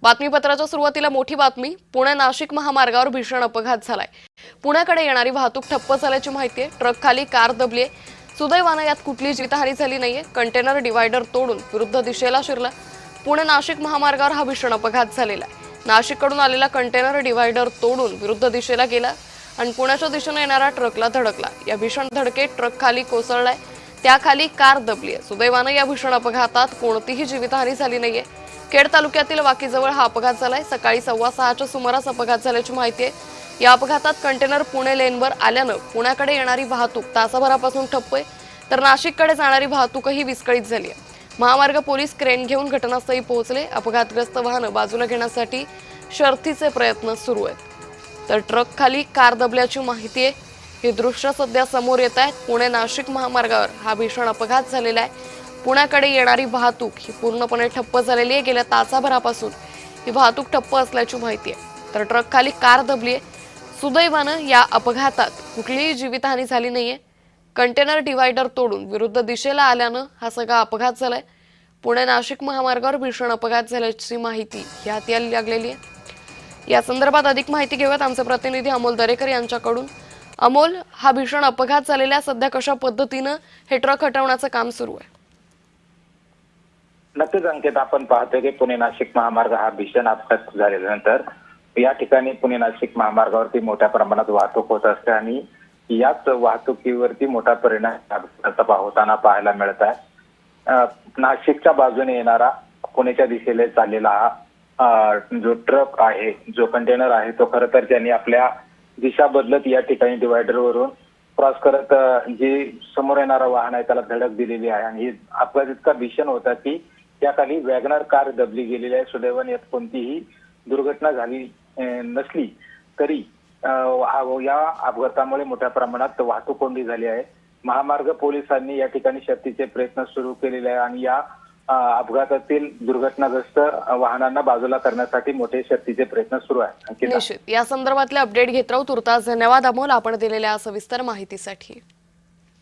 बातमीपत्राच्या सुरुवातीला मोठी बातमी. पुणे नाशिक महामार्गावर भीषण अपघात झालाय. पुण्याकडे येणारी वाहतूक ठप्प झाल्याची माहिती आहे. ट्रक खाली कार दबलीये. सुदैवाने यात कुठलीही जीवितहानी झाली नाहीये. कंटेनर डिवायडर तोडून विरुद्ध दिशेला शिरला. पुणे नाशिक महामार्गावर हा भीषण अपघात झालेला आहे. नाशिककडून आलेला कंटेनर डिवायडर तोडून विरुद्ध दिशेला गेला आणि पुण्याच्या दिशेने येणारा ट्रकला धडकला. या भीषण धडकेत ट्रक खाली कोसळलाय. त्याखाली कार दबली आहे. सुदैवाने या भीषण अपघातात कोणतीही जीवितहानी झाली नाहीये. खेड तालुक्यातील वाकीजवळ हा अपघात झालाय. सकाळी 6:15च्या सुमारास अपघात झाल्याची माहिती आहे. या अपघातात कंटेनर पुणे लेनवर आल्यानं पुण्याकडे येणारी वाहतूक तासाभरापासून ठप्प आहे, तर नाशिककडे जाणारी वाहतूकही विस्कळीत झाली आहे. महामार्ग पोलीस क्रेन घेऊन घटनास्थळी पोहोचले. अपघातग्रस्त वाहन बाजूला घेण्यासाठी शर्थीचे प्रयत्न सुरू आहेत. तर ट्रक खाली कार दबल्याची माहिती आहे. हे दृश्य सध्या समोर येत आहेत. पुणे नाशिक महामार्गावर हा भीषण अपघात झालेला आहे. पुण्याकडे येणारी वाहतूक ही पूर्णपणे ठप्प झालेली आहे. गेल्या तासाभरापासून ही वाहतूक ठप्प असल्याची माहिती आहे. तर ट्रक खाली कार दबली आहे. सुदैवानं या अपघातात कुठलीही जीवितहानी झाली नाहीये. कंटेनर डिवायडर तोडून विरुद्ध दिशेला आल्यानं हा सगळा अपघात झालाय. पुणे नाशिक महामार्गावर भीषण अपघात झाल्याची माहिती हाती लागलेली आहे. या संदर्भात अधिक माहिती घेऊयात आमचे प्रतिनिधी अमोल दरेकर यांच्याकडून. अमोल, हा भीषण अपघात झालेला सध्या कशा पद्धतीनं हे ट्रक हटवण्याचं काम सुरू आहे? नक्कीच अंकित, आपण पाहतोय की पुणे नाशिक महामार्ग हा भीषण अपघात झाल्यानंतर या ठिकाणी पुणे नाशिक महामार्गावरती मोठ्या प्रमाणात वाहतूक होत असते आणि याच वाहतुकीवरती मोठा परिणाम होताना पाहायला मिळत आहे. नाशिकच्या बाजूने येणारा पुण्याच्या दिशेला चाललेला हा जो ट्रक आहे, जो कंटेनर आहे, तो खरं तर त्यांनी आपल्या दिशा बदलत या ठिकाणी डिवायडर वरून क्रॉस करत जे समोर येणारा वाहन आहे त्याला धडक दिलेली आहे. आणि अपघात इतका भीषण होता की त्याखाली वॅगनर कार दबली गेलेली आहे. सुदैवाने यात कोणतीही दुर्घटना झाली नसली तरी या अपघातामुळे मोठ्या प्रमाणात वाहतूक कोंडी झाली आहे. महामार्ग पोलिसांनी या ठिकाणी शर्थीचे प्रयत्न सुरू केलेले आहे आणि या अपघातातील दुर्घटनाग्रस्त वाहनांना बाजूला करण्यासाठी मोठे शर्थीचे प्रयत्न सुरू आहेत. निश्चित या संदर्भातले अपडेट घेत राहू. तुर्तास धन्यवाद अमोल, आपण दिलेल्या सविस्तर माहितीसाठी.